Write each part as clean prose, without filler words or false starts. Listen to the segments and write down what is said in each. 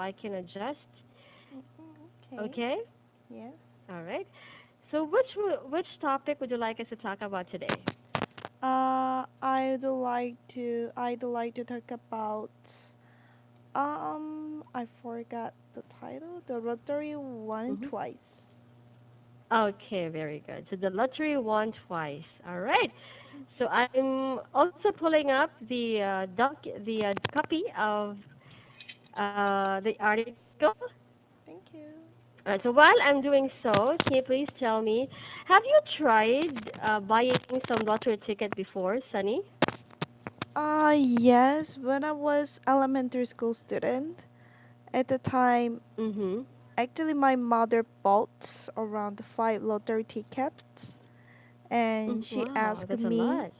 I can adjust. Okay. Okay? Yes. All right. So which topic would you like us to talk about today? I'd like to talk about I forgot the title. The lottery won Mm-hmm. twice. Okay, very good. So the lottery won twice. All right. So I'm also pulling up the copy of the article. Thank you. So while I'm doing so, can you please tell me, have you tried buying some lottery ticket before, Sunny? Yes, when I was elementary school student, at the time, Mm-hmm. actually my mother bought around 5 lottery tickets, and she Wow, asked that's a me, lot.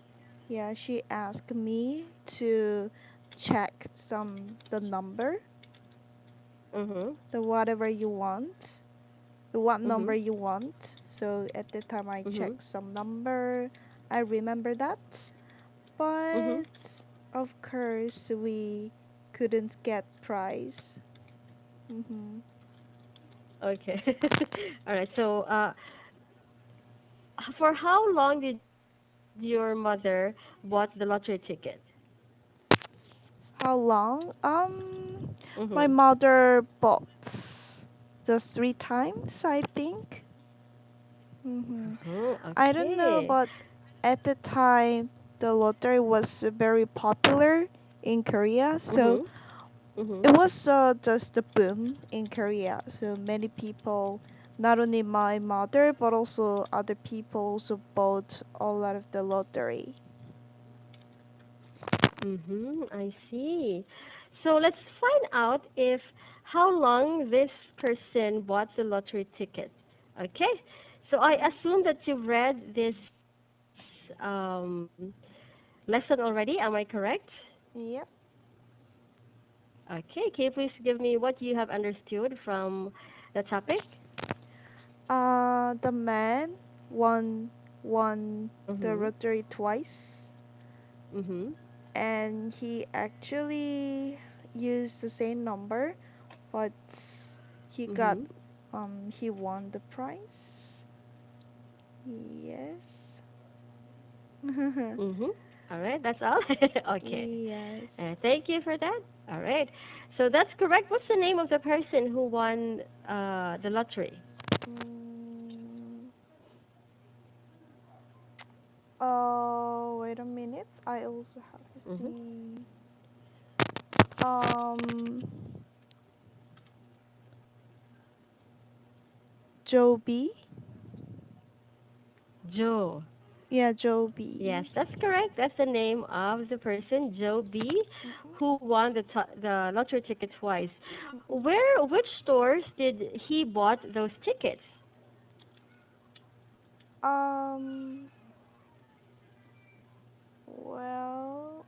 yeah, she asked me to check the number, Mm-hmm. the whatever you want, the what Mm-hmm. number you want. So at the time I Mm-hmm. checked some number. I remember that, Mm-hmm. but of course we couldn't get prize. Mm-hmm. Okay. All right. So for how long did your mother bought the lottery ticket? How long? Mm-hmm. My mother bought just 3 times, I think. Mm-hmm. Oh, I don't know, okay. but at the time, the lottery was very popular in Korea, so Mm-hmm. Mm-hmm. it was just a boom in Korea. So many people, not only my mother, but also other people, also bought a lot of the lottery. Mm-hmm. I see. So let's find out if how long this person bought the lottery ticket. Okay. So I assume that you've read this lesson already. Am I correct? Yep. Okay. Can you please give me what you have understood from the topic? The man won the Mm-hmm. lottery twice, Mm-hmm. and he actually used the same number, but he got Mm-hmm. he won the prize. Yes. Mm-hmm. All right. That's all. Okay. Yes. Thank you for that. All right. So that's correct. What's the name of the person who won the lottery? Mm, oh, wait a minute. I also have to Mm-hmm. see. Um, Joby. Joe. Yeah, Yes, Joby. that's correct. That's the name of the person, Joe B, who won the lottery ticket twice. Which stores did he bought those tickets? Um, well,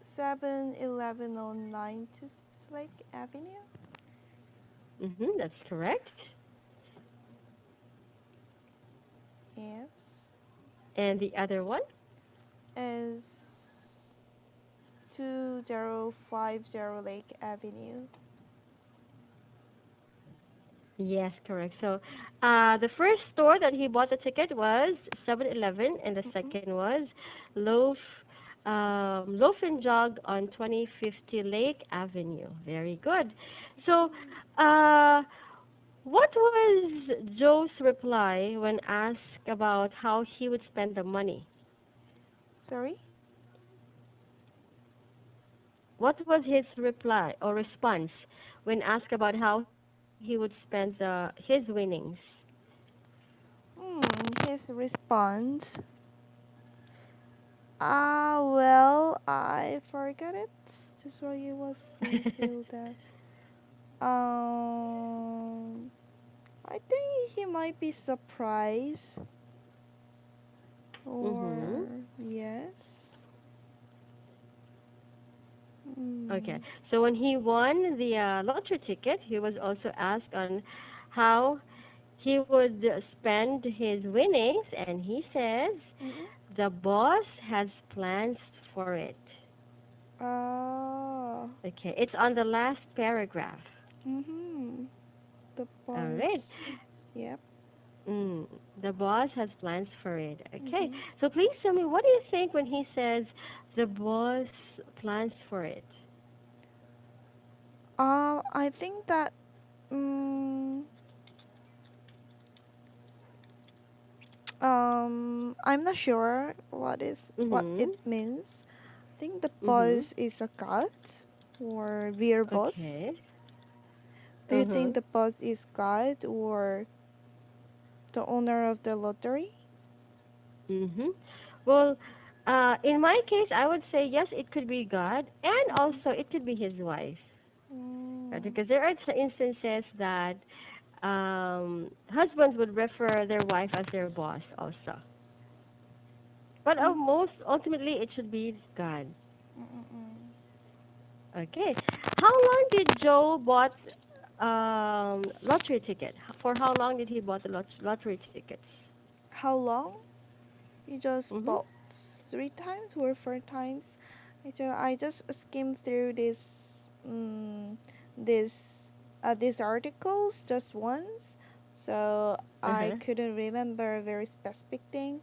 7110926 Lake Avenue Mm-hmm, that's correct. is And the other one? is 2050 Lake Avenue. Yes, correct. So, the first store that he bought the ticket was 7-Eleven, and the Mm-mm. second was Loaf and Jog on 2050 Lake Avenue. Very good. So, uh, what was Joe's reply when asked about how he would spend the money? Sorry? What was his reply or response when asked about how he would spend his winnings? His response. Well, I forgot it. That's why it was revealed that. Um, I think he might be surprised. Mhm. Or, yes. Okay. Mm. So when he won the lottery ticket, he was also asked on how he would spend his winnings, and he says Mm-mm. the boss has plans for it. Oh. Okay. It's on the last paragraph. Mm-hmm. The All right. boss. Yep. Mm, the boss has plans for it. Okay. Mm-hmm. So please tell me, what do you think when he says the boss plans for it? I think that um, I'm not sure what it Mhm. means. I think the Mhm. boss is a god or real boss. Okay. Do you Uh-huh. think the boss is God or the owner of the lottery? Mhm. Well, in my case, I would say yes, it could be God, and Mm-hmm. also it could be his wife. Right? Mm, Because there are instances that husbands would refer their wife as their boss also. But mm, most ultimately, it should be God. mm, mm. Okay. How long did Joe bought lottery ticket? For how long did he bought the lottery tickets? How long? You just Mhm. bought 3 times or 4 times? I just skimmed through this these articles just once, so I Uh-huh. couldn't remember a very specific thing.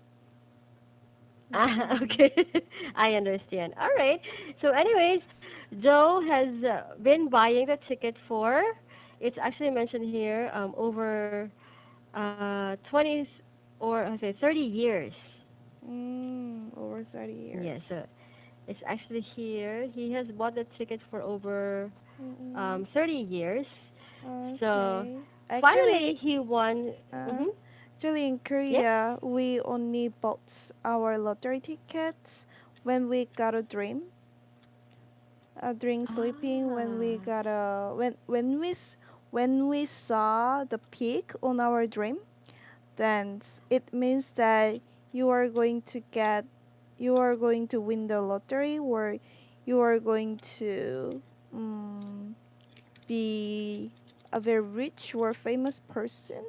Ah, Mm-mm. okay. I understand. All right. So, anyways, Joe has been buying the ticket for. It's actually mentioned here over 20 or I say 30 years. Over 30 Yes. years. So it's actually here. He has bought the ticket for over Mm-mm. 30 years. So Okay. finally, Actually, he won. uh, Mhm. actually in Yep. Korea, we only bought our lottery tickets when we got a dream. During sleeping, when we Ah. got a when we saw the peak on our dream, then it means that you are going to get you are going to win the lottery, or you are going to um, be a very rich or famous person,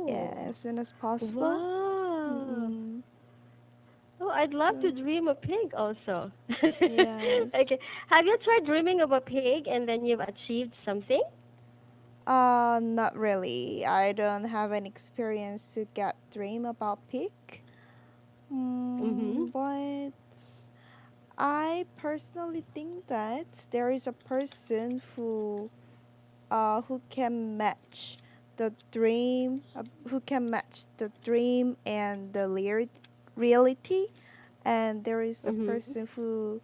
yeah, Oh. as soon as possible. Wow. Mm-mm. Oh, I'd love to So, dream a pig also. yes. Okay. Have you tried dreaming of a pig and then you've achieved something? Not really. I don't have an experience to get dream about pig. Mhm. But I personally think that there is a person who can match who can match the dream and the reality, and there is a Mhm. person who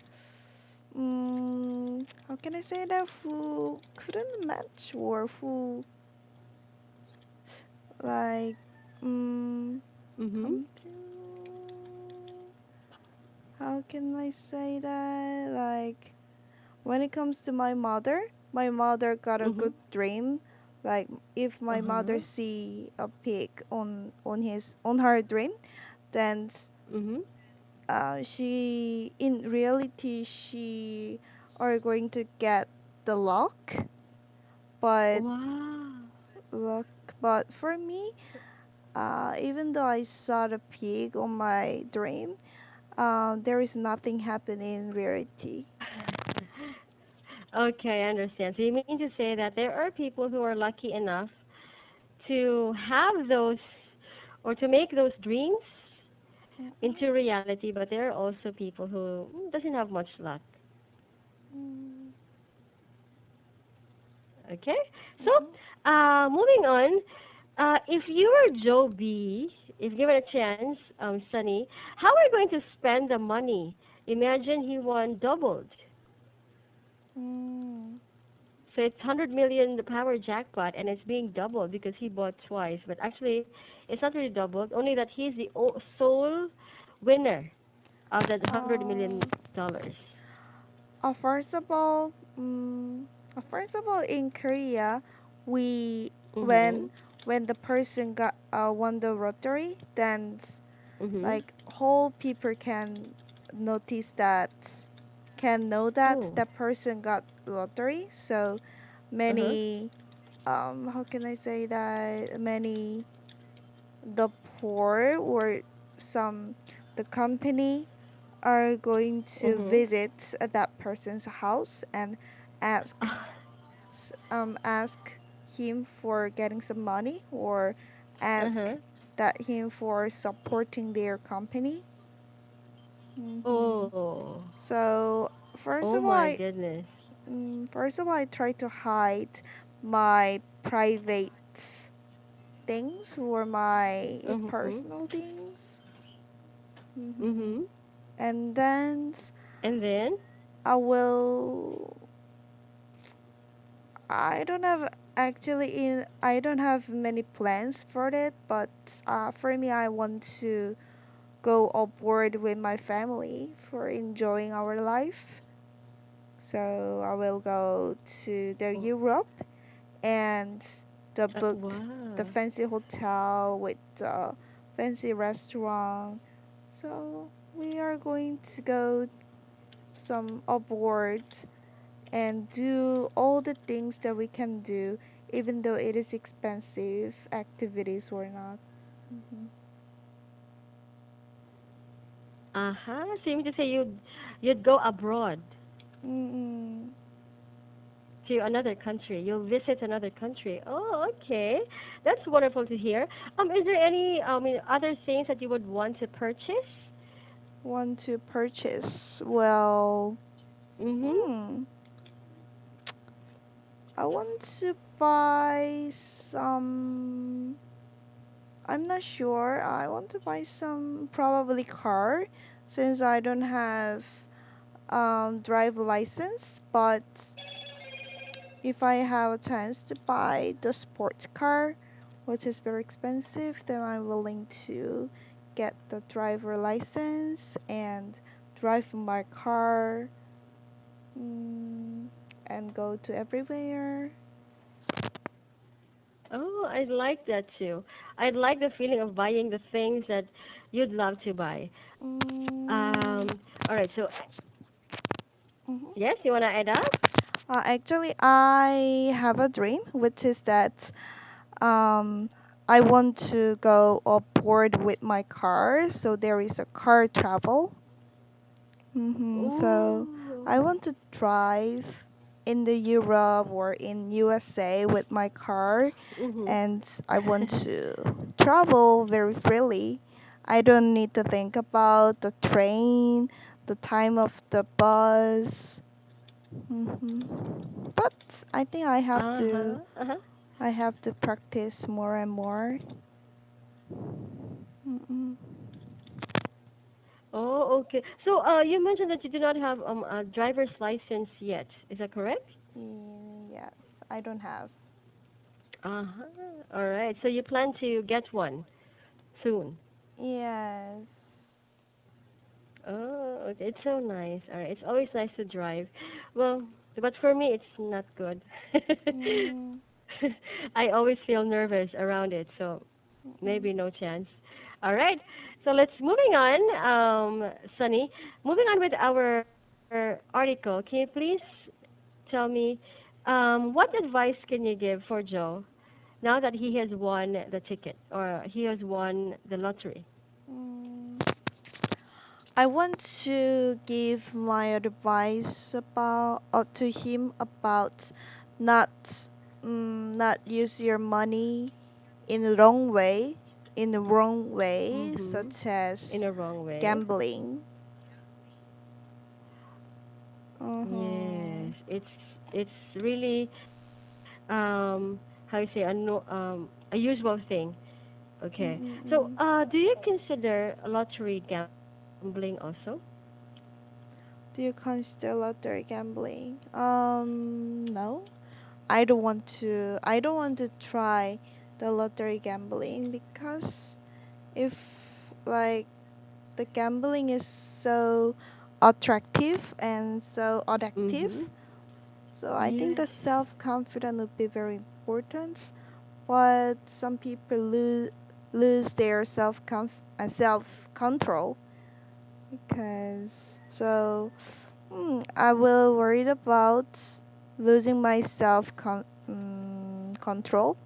how can I say that, who couldn't match, or who like Mhm. come through, how can I say that, like when it comes to my mother got a Mhm. good dream. Like if my mother Uh-huh. see a pig on her dream, then Mhm. she in reality she are going to get the but Wow. luck. But for me, even though I saw the pig on my dream, there is nothing happening in reality. Okay, I understand. So you mean to say that there are people who are lucky enough to have those or to make those dreams Mm-mm, into reality, but there are also people who doesn't have much luck. mm, Okay, so mm-mm, moving on. If you were Joe B, if given a chance, Sunny, how are you going to spend the money? Imagine he won doubled. mm. So it's 100 million the power jackpot, and it's being doubled because he bought twice. But actually, it's not really doubled. Only that he's the sole winner of that 100 million dollars. First of all, in Korea, we Mhm. when the person got won the lottery, then Mhm. like whole people notice that can know that Oh. that person got lottery. So Uh huh. many how can I say that, many the poor or some the company are going to Mhm. visit that person's house and ask ask him for getting some money, or ask Uh-huh. that him for supporting their company. hmm Oh. So first Oh of all, my goodness. I try to hide my private things or my Mhm. personal things. hmm Mhm. And then And then? I will. I don't have actually in. I don't have many plans for it, but for me, I want to go abroad with my family for enjoying our life. So I will go to the Oh, Europe and the booked the wow. fancy hotel with the fancy restaurant. So we are going to go some abroad and do all the things that we can do, even though it is expensive activities or not. Mhm. Uh-huh. So you mean to say you'd go abroad Mm-mm. to another country. You'll visit another country. Oh, okay. That's wonderful to hear. Is there any other things that you would want to purchase? Want to purchase? Well, Mhm. hmm, I want to buy some. I'm not sure. I want to buy some probably car, since I don't have drive license. But if I have a chance to buy the sports car, which is very expensive, then I'm willing to get the driver license and drive my car, mm, and go to everywhere. Oh, I like that too. I like the feeling of buying the things that you'd love to buy. Mm, Um, all right. So, mhm. yes, you want to add up? Actually, I have a dream, which is that um, I want to go aboard with my car, so there is a car travel. So Ooh. I want to drive in the Europe or in USA with my car, Mhm. and I want to travel very freely. I don't need to think about the train, the time of the bus. hmm But I think Uh-huh. Uh-huh. I have to practice more and more. Mm-mm. Oh, okay. So, you mentioned that you do not have a driver's license yet. Is that correct? Yes, I don't have. Uh-huh. All right. So you plan to get one soon. Yes. Oh, okay. It's so nice. All right. It's always nice to drive. Well, but for me, it's not good. Mm, I always feel nervous around it, so mm-mm, maybe no chance. All right. So let's moving on. Sunny, moving on with our article. Can you please tell me what advice can you give for Joe now that he has won the ticket or he has won the lottery? mm. I want to give my advice about to him about not not use your money in the wrong way, Mhm. such In as a wrong way. gambling. Mm-hmm. Yes, it's really how you say a no a usual thing. Okay. So, Mm-mm-mm. do you consider lottery gambling also? Do you consider lottery gambling? No. I don't want to. I don't want to try the lottery gambling because if like the gambling is so attractive and so addictive, Mhm. so I think Yes. the self confidence would be very important. But some people lose their self control because I will worried about losing my control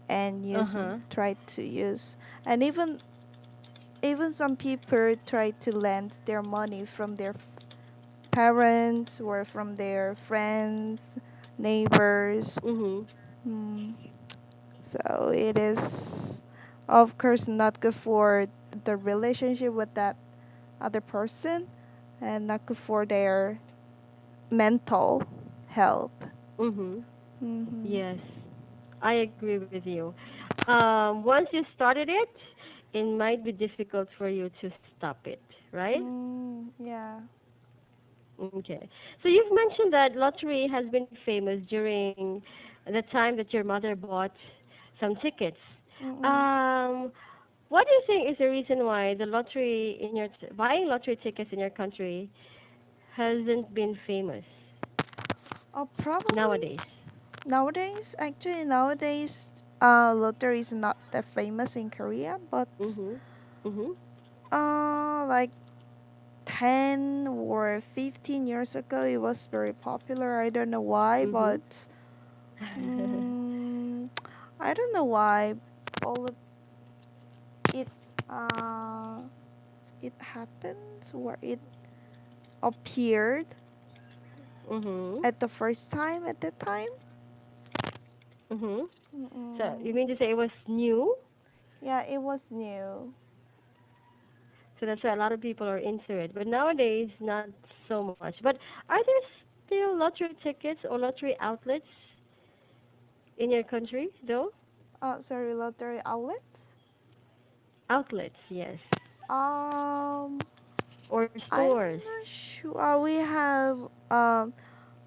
and Uh-huh. try to use, and even some people try to lend their money from their parents or from their friends, neighbors. Mhm. Mm, so it is, of course, not good for the relationship with that other person and not good for their mental health. Mhm. Mm-hmm. Yes, I agree with you. Once you started it, it might be difficult for you to stop it, right? Yeah. Okay. So you've mentioned that lottery has been famous during the time that your mother bought some tickets. Mm-mm. Um, what do you think is the reason why the lottery in your buying lottery tickets in your country hasn't been famous Probably nowadays? nowadays, actually nowadays, lottery is not that famous in Korea, but Mhm. Mhm. like 10 or 15 years ago, it was very popular. I don't know why, Mhm. but I don't know why all of it uh it happened or it appeared mhm. at the first time at that time. Mhm. So you Mm-mm. mean to say it was new? Yeah, it was new. So that's why a lot of people are into it. But nowadays, not so much. But are there still lottery tickets or lottery outlets in your country, though? Sorry, lottery outlets. Outlets, yes. Um, Or I'm stores. not sure. We have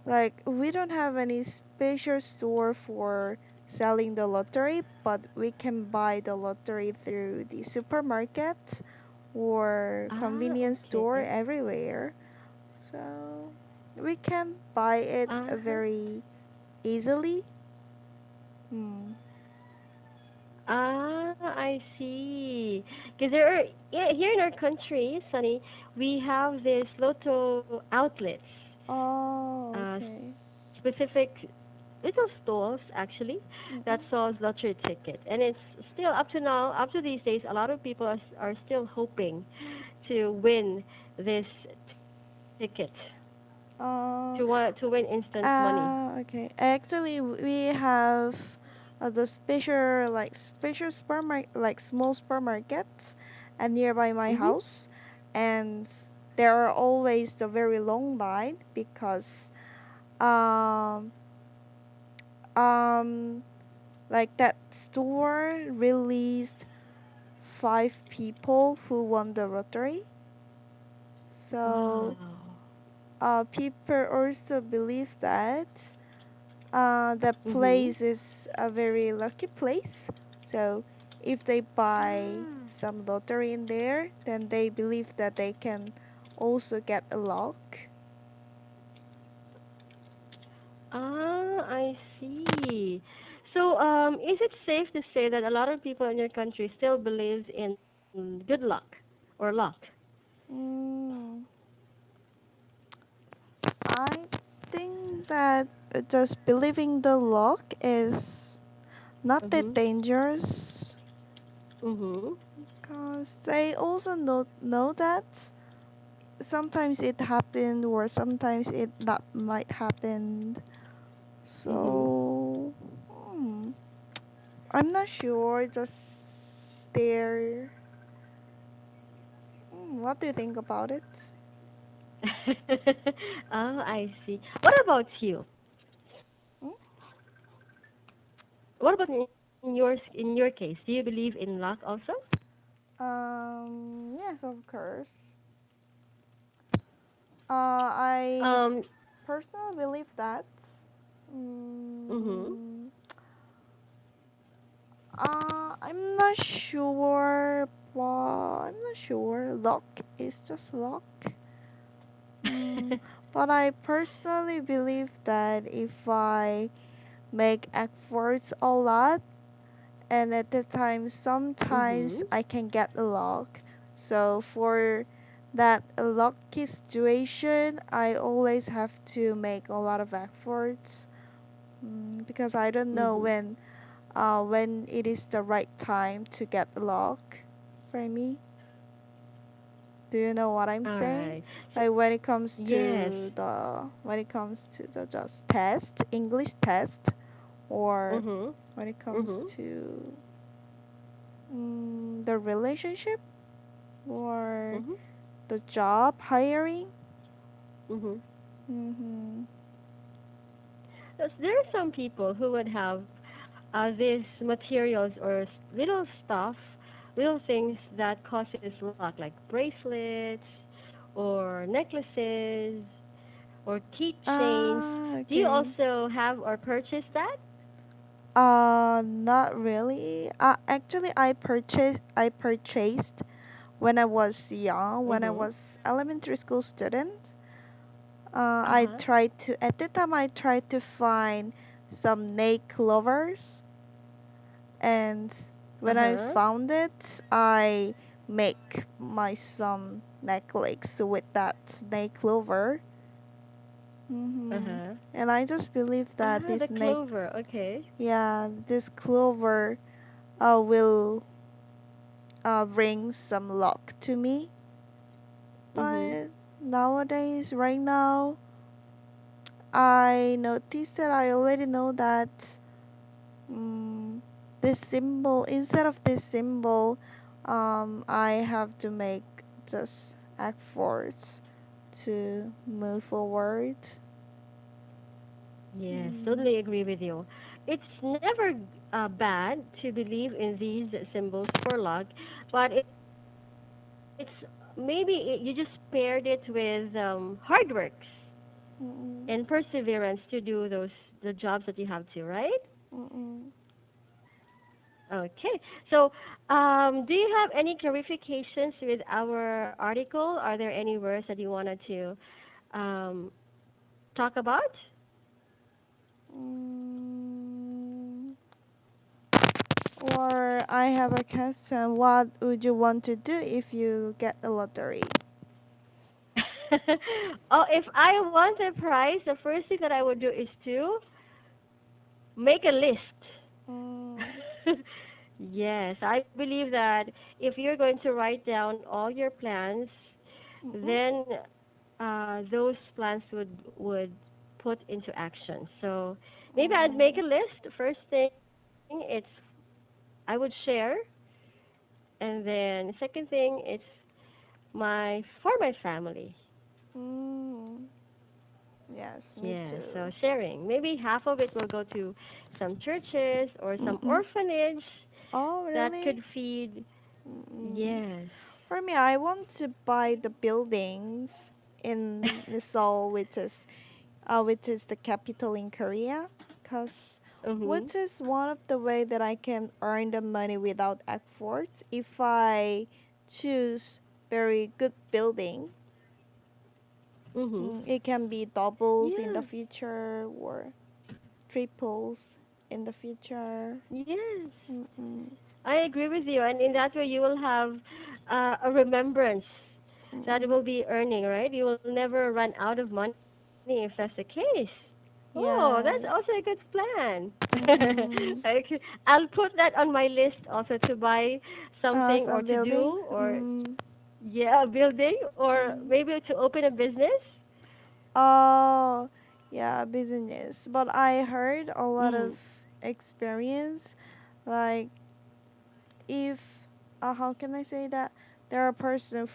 like we don't have any special store for selling the lottery, but we can buy the lottery through the supermarket or Ah, convenience store okay. everywhere. So we can buy it Uh-huh. very easily. Hmm. Ah, I see. Because there are, yeah, here in our country, Sunny, we have this lotto outlets, Oh, uh, okay. specific little stalls actually that Mm-mm. sells lottery ticket, and it's still up to now, up to these days, a lot of people are still hoping to win this ticket, Uh, to win instant money. Okay. Actually, we have the special supermarket, like small supermarkets, nearby my Mhm. house, and there are always the very long line because um um like that store released 5 people who won the lottery. So Wow. people also believe that that Mhm. place is a very lucky place. So if they buy Ah. some lottery in there, then they believe that they can also get a luck. Ah, I see. So, is it safe to say that a lot of people in your country still believes in good luck or luck? Mm, I think that just believing the luck is not that Mhm. dangerous Mhm. because they also know that sometimes it happened or sometimes it not might happen. Mhm. So, hmm, I'm not sure. Just there. What do you think about it? Oh, I see. What about you? Hmm? What about in your case? Do you believe in luck also? Yes, of course. I Um. personally believe that. Mhm. Mm, I'm not sure, but I'm not sure. Luck is just luck. Mm, but I personally believe that if I make efforts a lot, and at the time sometimes Mhm. I can get a luck. So for that lucky situation, I always have to make a lot of efforts because I don't know Mhm. when it is the right time to get luck for me. Do you know what I'm All saying? right. So Like yes. when it comes to the just test, English test, or Mhm. when it comes Mhm. to the relationship or Mhm. the job hiring. Mhm. Mm-hmm. There are some people who would have these materials or little stuff, little things that causes luck, like bracelets or necklaces or keychains. Ah, Do you okay. also have or purchase that? Not really. Actually, I purchased when I was young, when I Mhm. was elementary school student. Uh I huh. tried to at the time I tried to find some neck clovers, and Uh when I huh. found it, I make my some necklace with that snake clover. Uh Mm-hmm. huh. And I just believe that Ah, the clover. Okay. this clover will bring some luck to me. Mhm. But nowadays, right now, I noticed that I already know that mm, this symbol, instead of this symbol, I have to make just efforts to move forward. Yes, Mm, totally agree with you. It's never bad to believe in these symbols for luck, but it's maybe you just paired it with hard works mm-mm, and perseverance to do the jobs that you have to, right? mm-mm, Okay. So, do you have any clarifications with our article? Are there any words that you wanted to um, talk about? mm. Or I have a question. What would you want to do if you get a lottery? Oh, if I want a prize, the first thing that I would do is to make a list. Mm, Yes, I believe that if you're going to write down all your plans, mm-mm, then those plans would put into action. So maybe I'd make mm, a list. First thing, I would share, and then second thing, it's my family. mm. Yes, me Yeah, so too. sharing. Maybe half of it will go to some churches or some Mm-mm. orphanage Oh, that really? could feed. Mm-mm. Yes. For me, I want to buy the buildings in the Seoul, which is the capital in Korea, cause Mhm. which is one of the way that I can earn the money without effort if I choose very good building. Mhm. It can be doubles in the Yeah. future or triples in the future. Yes. Mm-mm, I agree with you, and in that way you will have a remembrance that mm-mm. will be earning, right? You will never run out of money if that's the case. Oh, that's also a good Yes. plan. Mm-mm. Okay. I'll put that on my list also to buy something or Some to buildings. do or Mm, yeah, a building or mm. maybe to open a business. Oh, yeah, business. But I heard a lot Mm. of experience. Like, if, how can I say that? There are person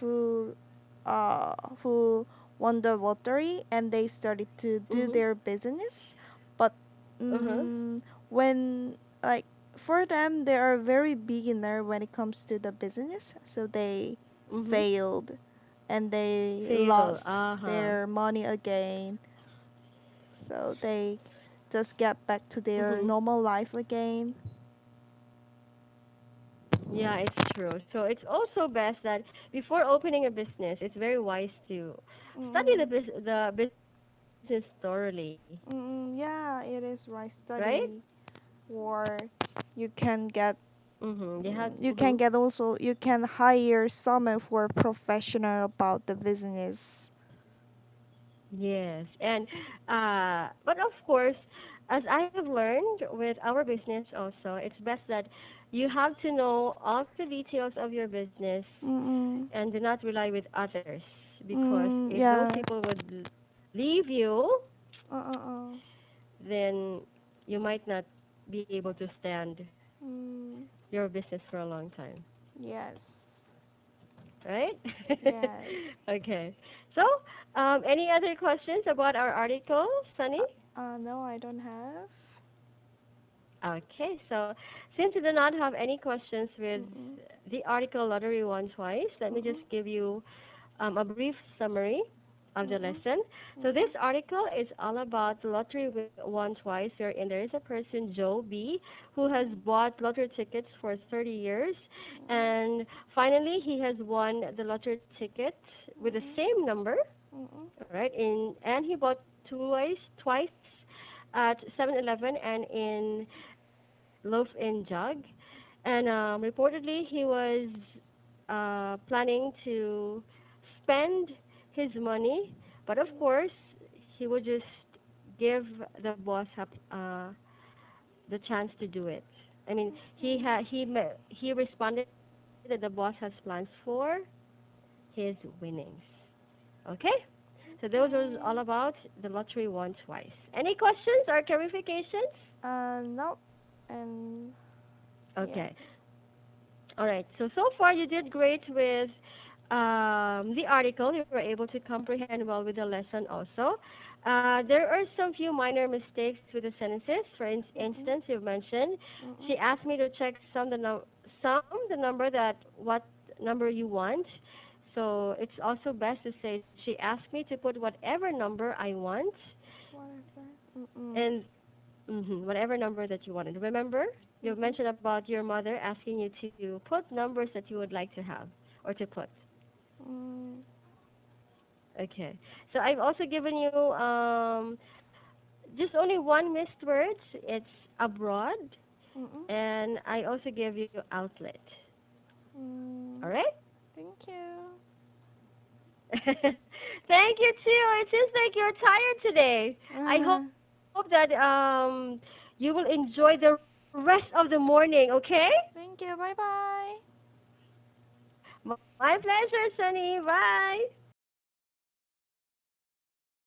uh, who won the lottery and they started to do Mhm. their business. But, Uh-huh. when, like, for them, they are very beginner when it comes to the business. So they Mhm. failed and they Fail. lost Uh-huh. their money again, so they just get back to their Mhm. normal life again. Yeah, it's true. So it's also best that before opening a business, it's very wise to study Mm-mm. the business thoroughly, Yeah, it is right right? study, or you can get Mhm. You have. you Mhm. can get also you can hire someone who are professional about the business. Yes, and but of course, as I have learned with our business also, it's best that you have to know all the details of your business Mm-mm. and do not rely with others, because if those Yeah. people would leave you, Uh-uh-uh. then you might not be able to stand Mm. your business for a long time, Yes. right? Yes. Okay. So, any other questions about our article, Sunny? No, I don't have. Okay, so since you do not have any questions with Mm-mm. the article Lottery Won Twice, let me just Mm-mm. give you a brief summary of the Mm-mm. lesson. So this Mm-mm. article is all about the lottery won twice, wherein there is a person, Joe B, who has bought lottery tickets for 30 years, and finally he has won the lottery ticket with the Mm-mm. same number, Mm-mm. right? And he bought twice at 7-Eleven and in loaf and jug, and reportedly he was planning to spend his money, but of course he would just give the boss the chance to do it. I mean, he responded that the boss has plans for his winnings. Okay, so those are all Okay. about the lottery won twice. Any questions or clarifications? No. And Okay. yes. All right. So far you did great with the article. You were able to comprehend well with the lesson also. There are some few minor mistakes with the sentences. For Mm-mm. instance, you mentioned she Mm-mm. asked me to check some the number that what number you want. So it's also best to say she asked me to put whatever number I want, Whatever. Mm-mm. and whatever number that you wanted. Remember, you Mm-mm. mentioned about your mother asking you to put numbers that you would like to have or to put. Mm. Okay. So I've also given you just only one missed words. It's abroad, Mm-mm. and I also give you outlet. All Mm. right. Thank you. Thank you too. It seems like you're tired today. I hope that you will enjoy the rest of the morning. Okay? Thank you. Bye bye. My pleasure, Sunny. Bye.